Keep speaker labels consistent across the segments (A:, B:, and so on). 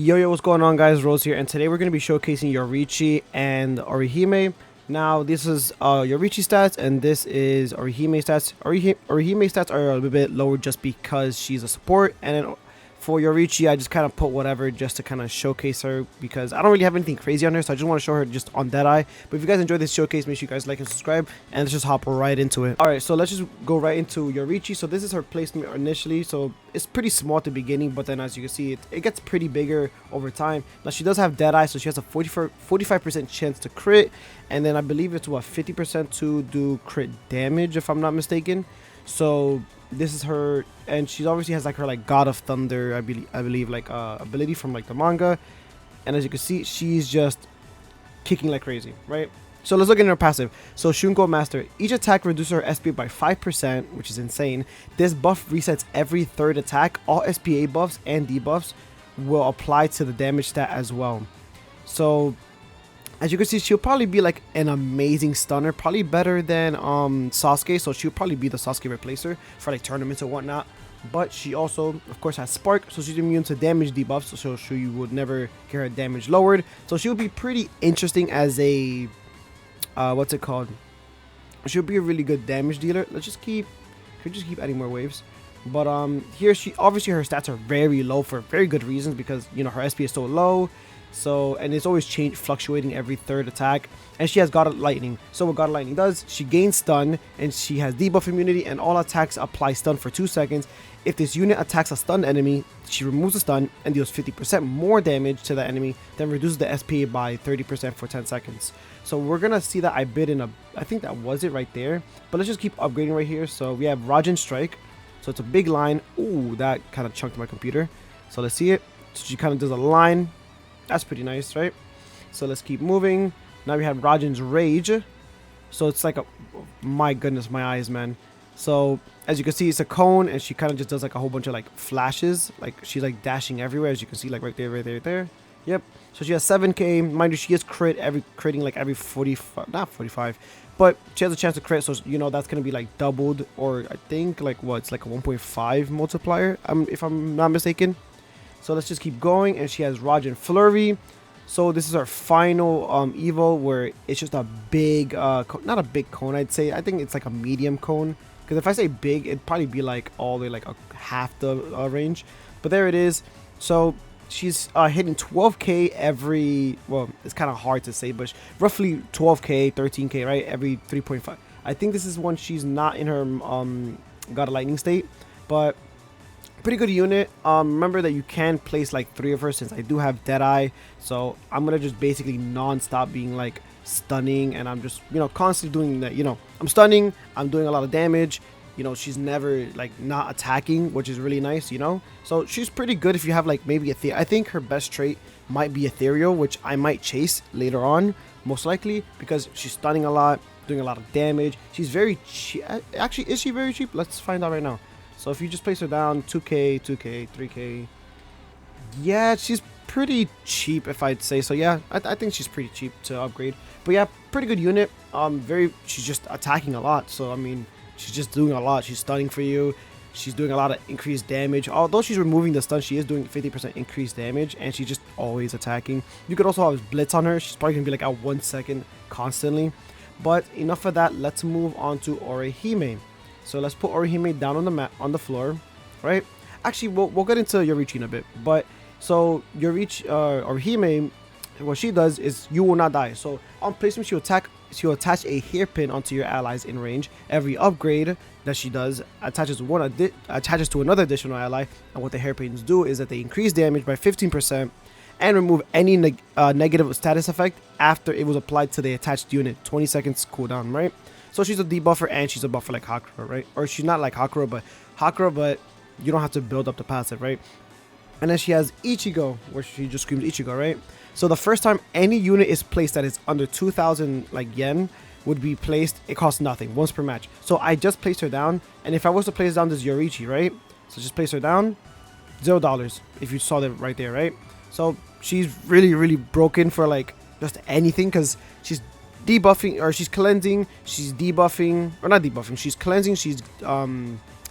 A: Yo, what's going on, guys? Rose here, and today we're going to be showcasing Yorichi and Orihime. Now, this is Yorichi stats, and this is Orihime stats. Orihime stats are a little bit lower just because she's a support, and then for Yorichi, I just kind of put whatever just to kind of showcase her because I don't really have anything crazy on her, so I just want to show her just on DEADEYE. But if you guys enjoyed this showcase, make sure you guys like and subscribe, and let's just hop right into it. Alright, so let's just go right into Yorichi. So this is her placement initially, so it's pretty small at the beginning, but then as you can see, it gets pretty bigger over time. Now, she does have DEADEYE, so she has a 45% chance to crit, and then I believe it's what, 50% to do crit damage, if I'm not mistaken. So this is her, and she obviously has like her like God of Thunder, I believe like ability from like the manga. And as you can see, she's just kicking like crazy, right? So let's look at her passive. So Shunko Master, each attack reduces her SP by 5%, which is insane. This buff resets every third attack. All SPA buffs and debuffs will apply to the damage stat as well. So as you can see, she'll probably be like an amazing stunner, probably better than Sasuke. So she'll probably be the Sasuke replacer for like tournaments and whatnot. But she also, of course, has Spark, so she's immune to damage debuffs, so she would never get her damage lowered. So she'll be pretty interesting as a what's it called? She'll be a really good damage dealer. Let's just keep adding more waves. But here she obviously her stats are very low for very good reasons, because you know her SP is so low. So, and it's always fluctuating every third attack, and she has God of Lightning. So what God of Lightning does, she gains stun, and she has debuff immunity, and all attacks apply stun for 2 seconds. If this unit attacks a stunned enemy, she removes the stun and deals 50% more damage to the enemy, then reduces the SP by 30% for 10 seconds. So we're gonna see that I bid in I think that was it right there. But let's just keep upgrading right here. So we have Raijin Strike, so it's a big line. Ooh, that kind of chunked my computer. So let's see it. So she kind of does a line. That's pretty nice, right? So let's keep moving. Now we have Raijin's Rage. So it's like my goodness, my eyes, man. So as you can see, it's a cone, and she kind of just does like a whole bunch of like flashes. Like she's like dashing everywhere, as you can see, like right there, right there, right there. Yep. So she has 7k. Mind you, she is critting like every 45, not 45, but she has a chance to crit. So you know that's gonna be like doubled, or I think like what, it's like a 1.5 multiplier. If I'm not mistaken. So let's just keep going, and she has Raijin Flurry. So this is our final evo, where it's just a big, not a big cone, I'd say. I think it's like a medium cone, because if I say big, it'd probably be like all the way like a half the range. But there it is. So she's hitting 12k every, well, it's kind of hard to say, but roughly 12k, 13k, right? Every 3.5. I think this is when she's not in her God of Lightning state, but pretty good unit. Remember that you can place like 3 of her, since I do have DEADEYE, so I'm gonna just basically non-stop being like stunning, and I'm just, you know, constantly doing that. You know, I'm stunning, I'm doing a lot of damage. You know, she's never like not attacking, which is really nice, you know. So she's pretty good if you have like maybe I think her best trait might be ethereal, which I might chase later on, most likely, because she's stunning a lot, doing a lot of damage. She's very cheap. Actually, is she very cheap? Let's find out right now. So if you just place her down, 2k, 2k, 3k. Yeah, she's pretty cheap, if I'd say so. Yeah, I think she's pretty cheap to upgrade. But yeah, pretty good unit. She's just attacking a lot. So I mean, she's just doing a lot. She's stunning for you. She's doing a lot of increased damage. Although she's removing the stun, she is doing 50% increased damage, and she's just always attacking. You could also have Blitz on her. She's probably gonna be like at 1 second constantly. But enough of that. Let's move on to Orihime. So let's put Orihime down on the mat, on the floor, right? Actually, we'll get into Yorichi in a bit. But so Orihime, what she does is you will not die. So on placement, she'll attach a hairpin onto your allies in range. Every upgrade that she does attaches to another additional ally. And what the hairpins do is that they increase damage by 15% and remove any negative status effect after it was applied to the attached unit. 20 seconds cooldown, right? So she's a debuffer, and she's a buffer like Hakura, right? Or she's not like Hakura, but you don't have to build up the passive, right? And then she has Ichigo, where she just screams Ichigo, right? So the first time any unit is placed that is under 2,000 like yen would be placed, it costs nothing, once per match. So I just placed her down, and if I was to place down this Yorichi, right? So just place her down, $0, if you saw that right there, right? So she's really, really broken for like just anything, because she's debuffing, or she's cleansing, she's debuffing, or not debuffing, she's cleansing, she's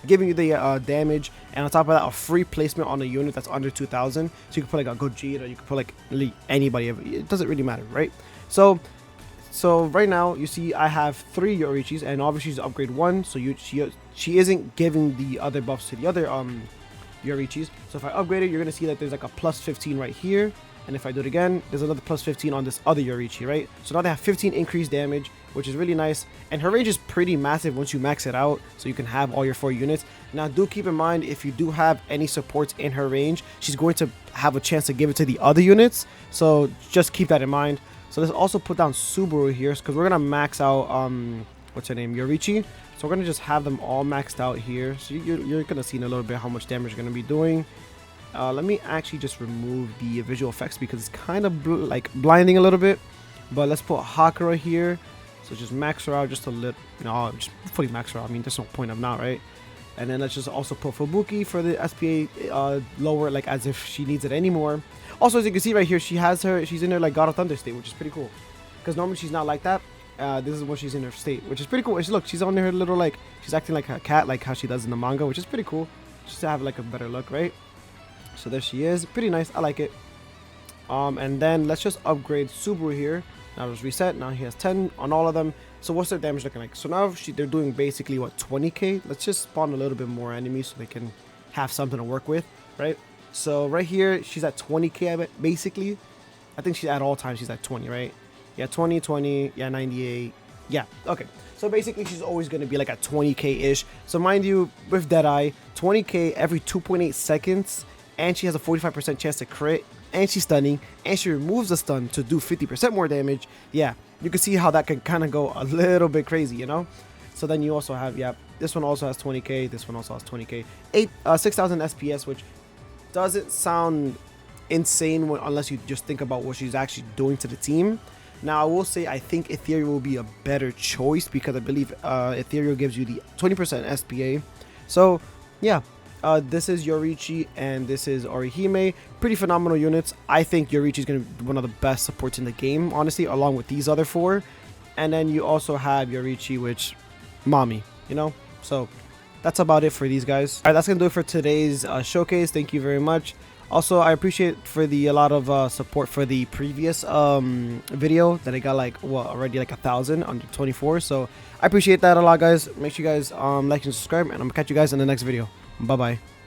A: giving you the damage, and on top of that, a free placement on a unit that's under 2,000. So you can put like a Gogeta, you can put like really anybody. It doesn't really matter, right? So right now you see I have 3 Yorichis, and obviously she's upgrade 1, so she isn't giving the other buffs to the other Yorichis. So if I upgrade it, you're gonna see that there's like a plus 15 right here, and if I do it again, there's another plus 15 on this other Yorichi, right? So now they have 15 increased damage, which is really nice, and her range is pretty massive once you max it out, so you can have all your 4 units. Now do keep in mind, if you do have any supports in her range, she's going to have a chance to give it to the other units, so just keep that in mind. So let's also put down Subaru here, because we're gonna max out what's her name, Yorichi. So we're gonna just have them all maxed out here. So you're gonna see in a little bit how much damage you're gonna be doing. Let me actually just remove the visual effects because it's kind of like blinding a little bit. But let's put Hakura here. So just max her out just a little. No, just fully max her out. I mean, there's no point of not, right? And then let's just also put Fubuki for the SPA lower, like as if she needs it anymore. Also, as you can see right here, she's in her like God of Thunder state, which is pretty cool. Because normally she's not like that. This is what she's in her state, which is pretty cool. Look, she's on her little like, she's acting like a cat, like how she does in the manga, which is pretty cool. Just to have like a better look, right? So there she is, pretty nice. I like it. And then let's just upgrade Subaru here. Now just reset. Now he has 10 on all of them. So what's their damage looking like? So now they're doing basically what, 20k. Let's just spawn a little bit more enemies so they can have something to work with, right? So right here she's at 20k basically. I think she's at all times she's at 20, right? Yeah, 20, yeah, 98. Yeah, okay. So basically she's always going to be like at 20k ish. So mind you, with Deadeye, 20k every 2.8 seconds, and she has a 45% chance to crit, and she's stunning, and she removes the stun to do 50% more damage. Yeah, you can see how that can kind of go a little bit crazy, you know? So then you also have, yeah, this one also has 20k, this one also has 20k, 6,000 SPS, which doesn't sound insane unless you just think about what she's actually doing to the team. Now I will say I think Ethereal will be a better choice because I believe Ethereal gives you the 20% SPA. So yeah, this is Yorichi and this is Orihime. Pretty phenomenal units. I think Yorichi is going to be one of the best supports in the game, honestly, along with these other 4. And then you also have Yorichi, which MAMI, you know. So that's about it for these guys. All right, that's gonna do it for today's showcase. Thank you very much. Also, I appreciate for a lot of support for the previous video that I got like already like 1,000 under 24. So I appreciate that a lot, guys. Make sure you guys like and subscribe, and I'm gonna catch you guys in the next video. Bye bye.